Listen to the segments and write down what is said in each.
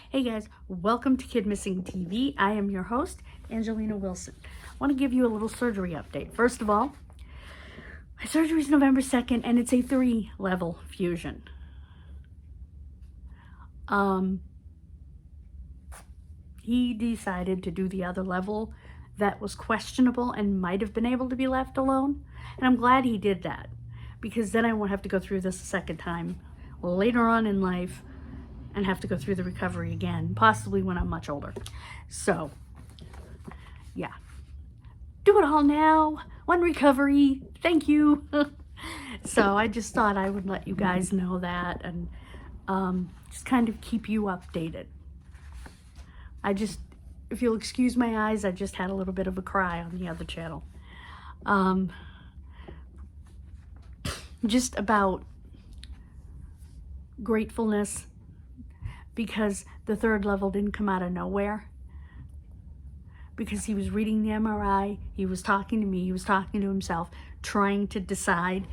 Hey guys, welcome to Kid Missing TV. I am your host, Angelina Wilson. I want to give you a little surgery update. First of all, my surgery is November 2nd and it's a 3-level fusion. He decided to do the other level that was questionable and might have been able to be left alone. And I'm glad he did that because then I won't have to go through this a second time later on in life and have to go through the recovery again, possibly when I'm much older. So, yeah. Do it all now. One recovery. Thank you. So I just thought I would let you guys know that and just kind of keep you updated. If you'll excuse my eyes, I just had a little bit of a cry on the other channel. Just about gratefulness because the 3rd level didn't come out of nowhere. Because he was reading the MRI, he was talking to me, he was talking to himself, trying to decide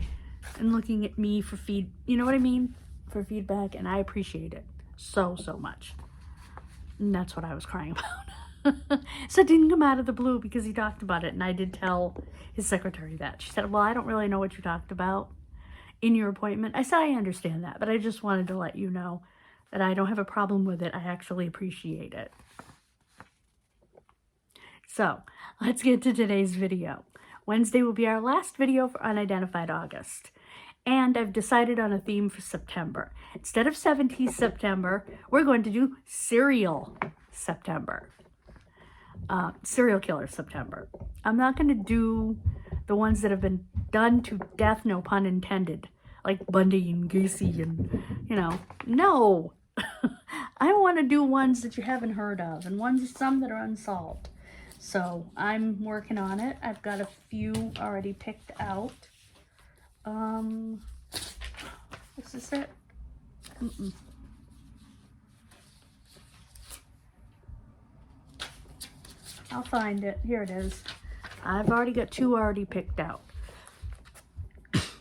and looking at me for you know what I mean? For feedback, and I appreciate it so much. And that's what I was crying about. So it didn't come out of the blue because he talked about it, and I did tell his secretary that. She said, well, I don't really know what you talked about in your appointment. I said, I understand that, but I just wanted to let you know that I don't have a problem with it. I actually appreciate it. So let's get to today's video. Wednesday will be our last video for Unidentified August. And I've decided on a theme for September. Instead of 70s September, we're going to do Serial September. Serial Killer September. I'm not going to do the ones that have been done to death, no pun intended. Like Bundy and Gacy and, no. I want to do ones that you haven't heard of and some that are unsolved. So I'm working on it. I've got a few already picked out. Is this it? I'll find it. Here it is. I've already got 2 already picked out.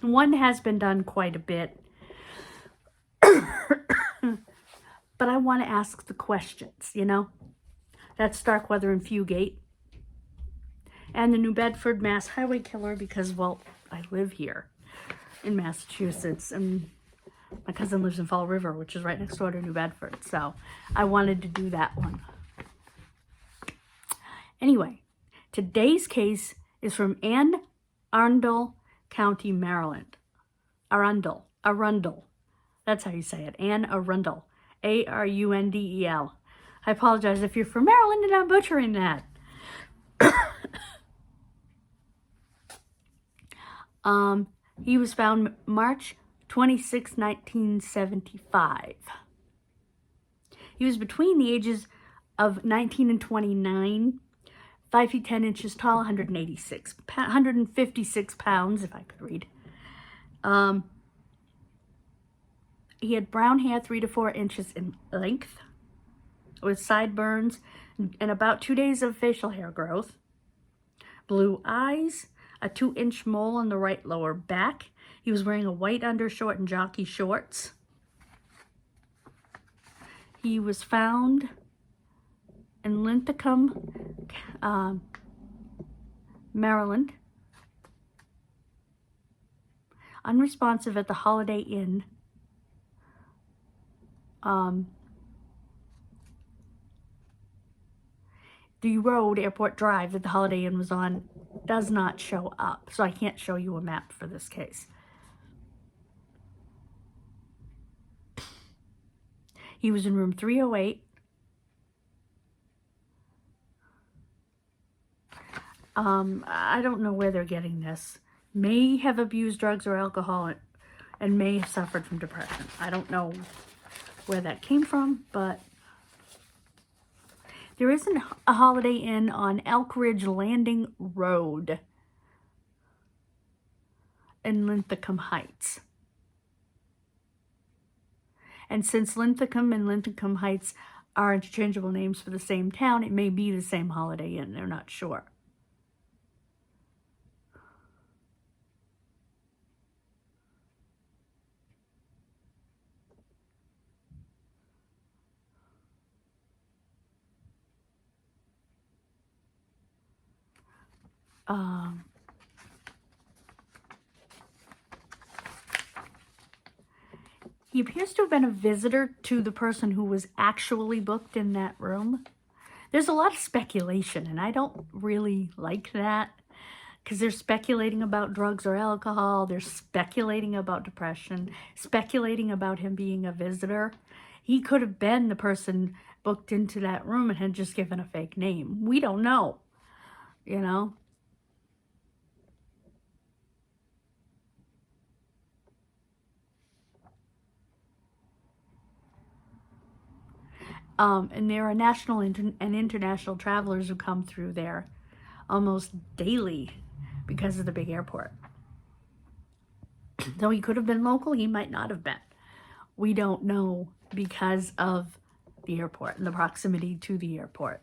One has been done quite a bit. But I want to ask the questions, That's Starkweather and Fugate. And the New Bedford Mass Highway Killer because, well, I live here in Massachusetts and my cousin lives in Fall River, which is right next door to New Bedford. So I wanted to do that one. Anyway, today's case is from Anne Arundel County, Maryland. Arundel. That's how you say it. Anne Arundel. Arundel. I apologize if you're from Maryland and I'm butchering that. He was found March 26, 1975. He was between the ages of 19 and 29, 5 feet 10 inches tall, 156 pounds, if I could read. He had brown hair 3 to 4 inches in length, with sideburns and about 2 days of facial hair growth, blue eyes, a 2-inch mole on the right lower back. He was wearing a white undershort and jockey shorts. He was found in Linthicum, Maryland, unresponsive at the Holiday Inn. The road, Airport Drive, that the Holiday Inn was on does not show up, so I can't show you a map for this case. He was in room 308. I don't know where they're getting this. May have abused drugs or alcohol and may have suffered from depression. I don't know where that came from, but there isn't a Holiday Inn on Elk Ridge Landing Road in Linthicum Heights. And since Linthicum and Linthicum Heights are interchangeable names for the same town, it may be the same Holiday Inn. They're not sure. He appears to have been a visitor to the person who was actually booked in that room. There's a lot of speculation, and I don't really like that, because they're speculating about drugs or alcohol. They're speculating about depression, speculating about him being a visitor. He could have been the person booked into that room and had just given a fake name. We don't know, you know? And there are national and international travelers who come through there almost daily because of the big airport. Though he could have been local, he might not have been. We don't know because of the airport and the proximity to the airport.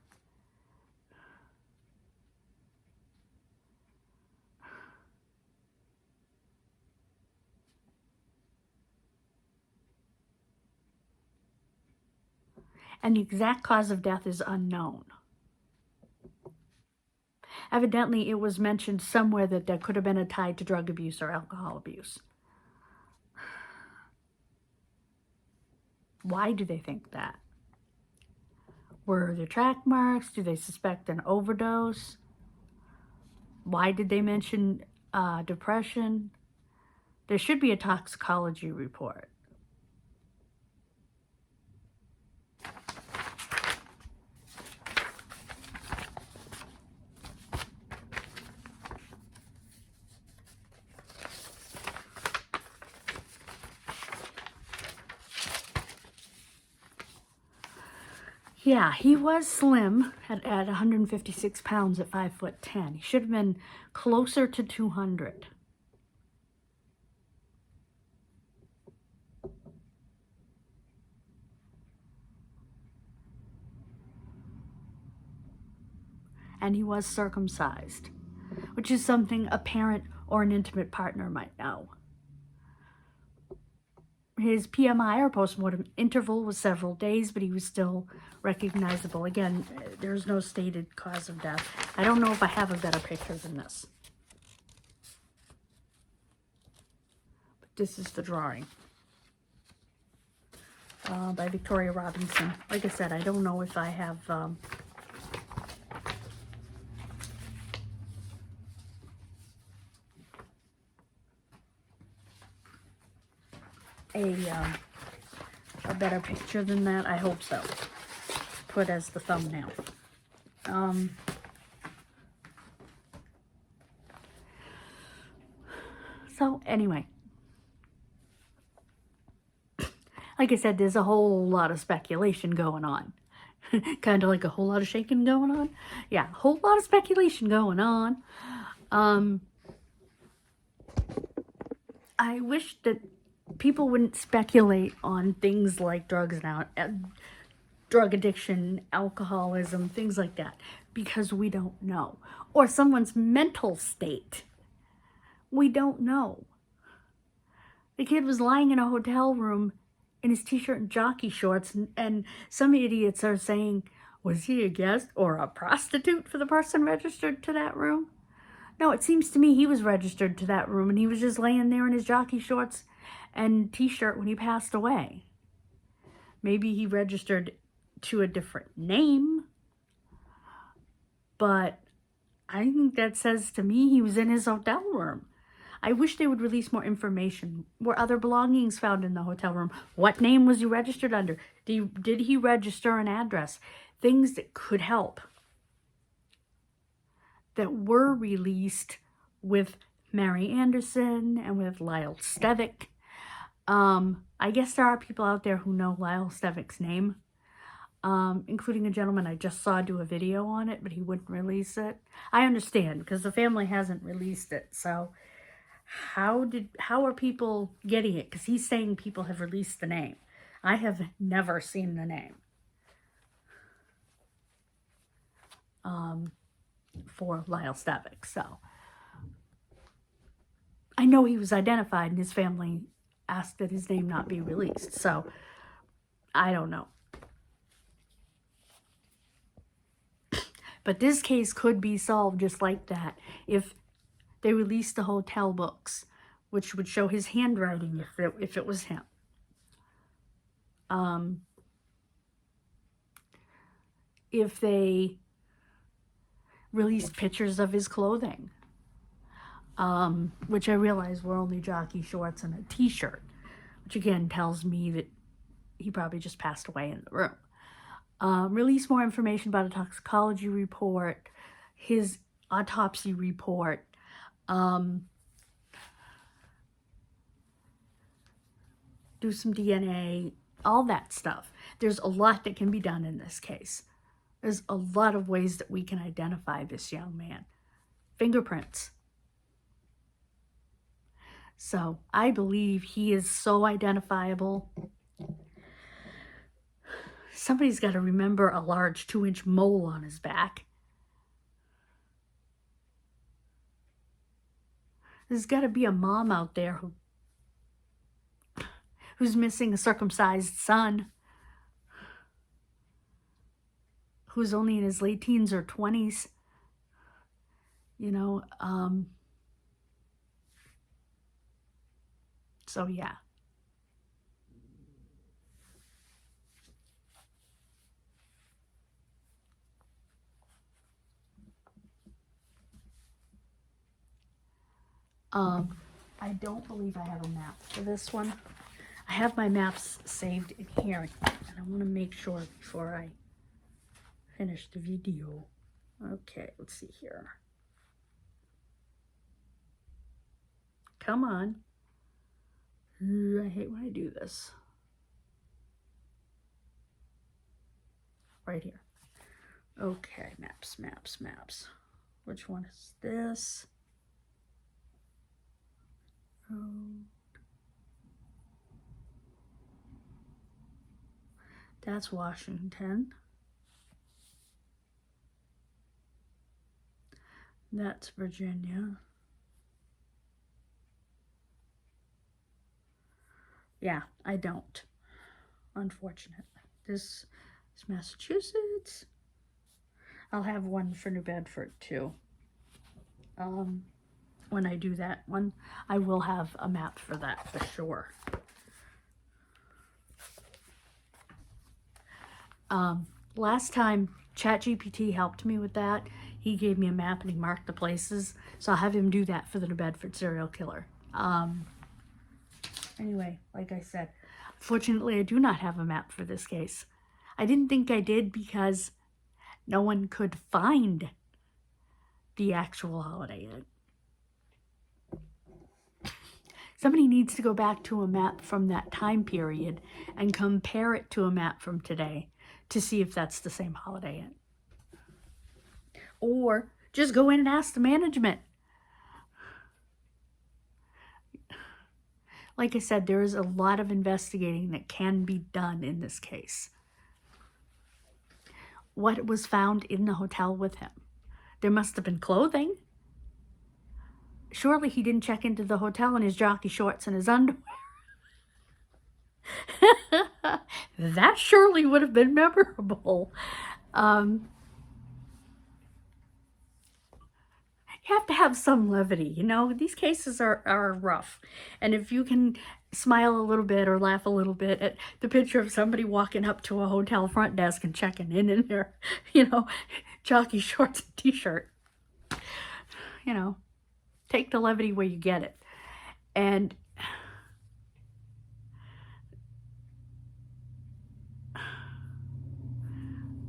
And the exact cause of death is unknown. Evidently, it was mentioned somewhere that there could have been a tie to drug abuse or alcohol abuse. Why do they think that? Were there track marks? Do they suspect an overdose? Why did they mention depression? There should be a toxicology report. Yeah, he was slim at 156 pounds at 5'10". He should have been closer to 200. And he was circumcised, which is something a parent or an intimate partner might know. His PMI, or postmortem interval, was several days, but he was still recognizable. Again, there's no stated cause of death. I don't know if I have a better picture than this. But this is the drawing by Victoria Robinson. Like I said, I don't know if I have a better picture than that. I hope so. Put as the thumbnail. So anyway, like I said, there's a whole lot of speculation going on. Kind of like a whole lot of shaking going on. Yeah, a whole lot of speculation going on. I wish that people wouldn't speculate on things like drugs now, drug addiction, alcoholism, things like that, because we don't know. Or someone's mental state. We don't know. The kid was lying in a hotel room in his t-shirt and jockey shorts, and some idiots are saying, was he a guest or a prostitute for the person registered to that room? No, it seems to me he was registered to that room, and he was just laying there in his jockey shorts and t-shirt when he passed away. Maybe he registered to a different name, but I think that says to me he was in his hotel room. I wish they would release more information. Were other belongings found in the hotel room? What name was he registered under? Did he register an address? Things that could help, that were released with Mary Anderson and with Lyle Stevick. I guess there are people out there who know Lyle Stevick's name, including a gentleman I just saw do a video on it, but he wouldn't release it. I understand, because the family hasn't released it, so how are people getting it? Because he's saying people have released the name. I have never seen the name for Lyle Stevick. So I know he was identified, and his family asked that his name not be released. So I don't know. But this case could be solved just like that if they released the hotel books, which would show his handwriting if it was him. If they released pictures of his clothing, which I realize were only jockey shorts and a t-shirt, which again tells me that he probably just passed away in the room. Release more information about a toxicology report, his autopsy report, do some DNA, all that stuff. There's a lot that can be done in this case. There's a lot of ways that we can identify this young man. Fingerprints. So I believe he is so identifiable. Somebody's got to remember a large 2-inch mole on his back. There's got to be a mom out there who's missing a circumcised son, who's only in his late teens or 20s. You know, so yeah. I don't believe I have a map for this one. I have my maps saved in here, and I want to make sure before I finish the video. Okay, let's see here. Come on. I hate when I do this. Right here. Okay, maps. Which one is this? That's Washington. That's Virginia. Yeah, I don't, unfortunately. This is Massachusetts. I'll have one for New Bedford too. When I do that one, I will have a map for that for sure. Last time ChatGPT helped me with that, he gave me a map and he marked the places. So I'll have him do that for the New Bedford serial killer. Anyway, like I said, fortunately I do not have a map for this case. I didn't think I did because no one could find the actual Holiday Inn. Somebody needs to go back to a map from that time period and compare it to a map from today to see if that's the same Holiday Inn. Or just go in and ask the management. Like I said, there is a lot of investigating that can be done in this case. What was found in the hotel with him? There must have been clothing. Surely he didn't check into the hotel in his jockey shorts and his underwear. That surely would have been memorable. You have to have some levity, you know. These cases are rough. And if you can smile a little bit or laugh a little bit at the picture of somebody walking up to a hotel front desk and checking in their, you know, jockey shorts and t-shirt, you know, take the levity where you get it. And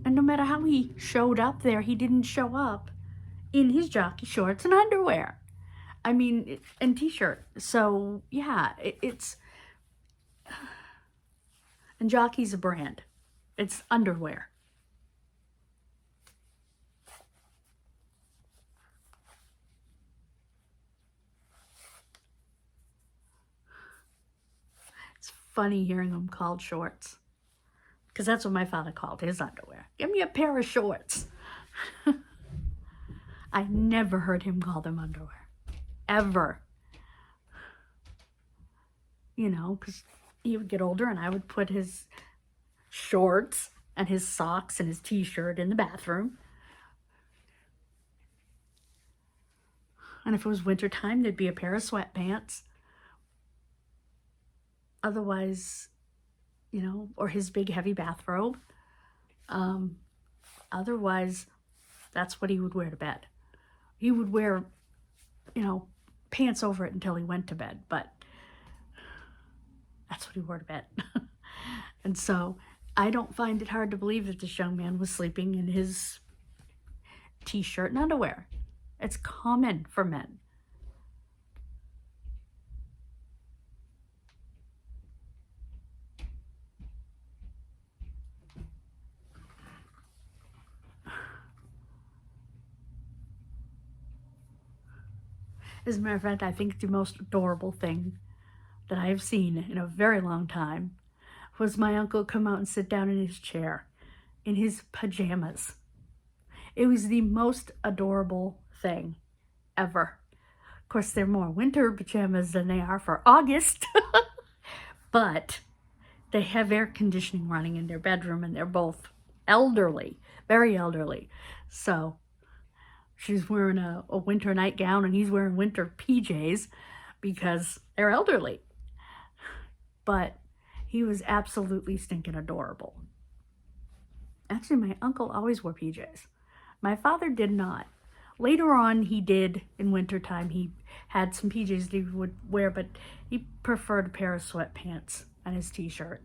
no matter how he showed up there, he didn't show up in his jockey shorts and underwear. I mean, and t-shirt. So yeah, it's, and jockey's a brand. It's underwear. It's funny hearing them called shorts, because that's what my father called his underwear. Give me a pair of shorts. I never heard him call them underwear, ever. You know, because he would get older and I would put his shorts and his socks and his t-shirt in the bathroom. And if it was winter time, there'd be a pair of sweatpants. Otherwise, you know, or his big heavy bathrobe. Otherwise, that's what he would wear to bed. He would wear, you know, pants over it until he went to bed, but that's what he wore to bed. And so I don't find it hard to believe that this young man was sleeping in his t-shirt and underwear. It's common for men. As a matter of fact, I think the most adorable thing that I have seen in a very long time was my uncle come out and sit down in his chair in his pajamas. It was the most adorable thing ever. Of course, they're more winter pajamas than they are for August, but they have air conditioning running in their bedroom, and they're both elderly, very elderly. So she's wearing a winter nightgown and he's wearing winter PJs because they're elderly. But he was absolutely stinking adorable. Actually, my uncle always wore PJs. My father did not. Later on, he did in wintertime. He had some PJs that he would wear, but he preferred a pair of sweatpants and his t-shirt.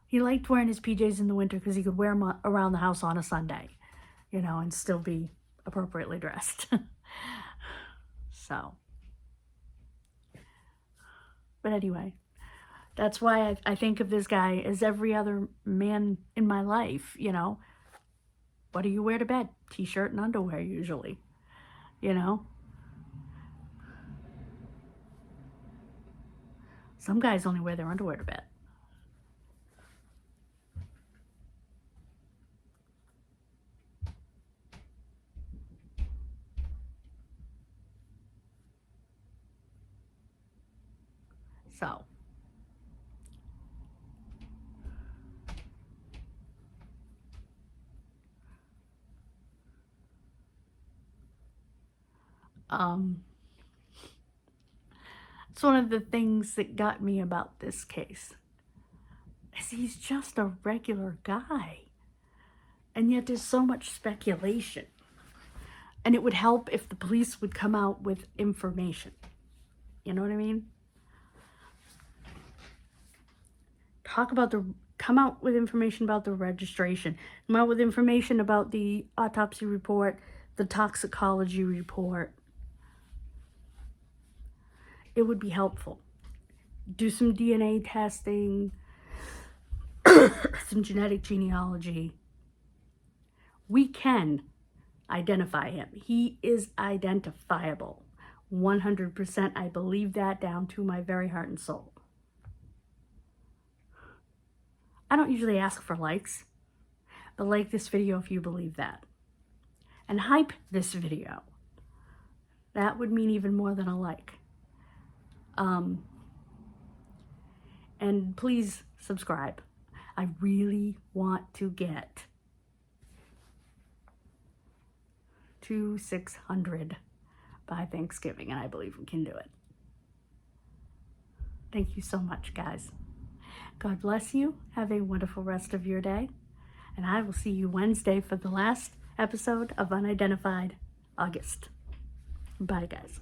He liked wearing his PJs in the winter because he could wear them around the house on a Sunday, you know, and still be appropriately dressed. So, but anyway, that's why I think of this guy as every other man in my life, you know. What do you wear to bed? T-shirt and underwear usually, you know. Some guys only wear their underwear to bed. So, it's one of the things that got me about this case. Is he's just a regular guy. And yet there's so much speculation. And it would help if the police would come out with information. You know what I mean? Come out with information about the registration. Come out with information about the autopsy report, the toxicology report. It would be helpful. Do some DNA testing, some genetic genealogy. We can identify him. He is identifiable. 100%. I believe that down to my very heart and soul. I don't usually ask for likes, but like this video if you believe that. And hype this video. That would mean even more than a like. And please subscribe. I really want to get to 600 by Thanksgiving, and I believe we can do it. Thank you so much, guys. God bless you. Have a wonderful rest of your day. And I will see you Wednesday for the last episode of Unidentified August. Bye, guys.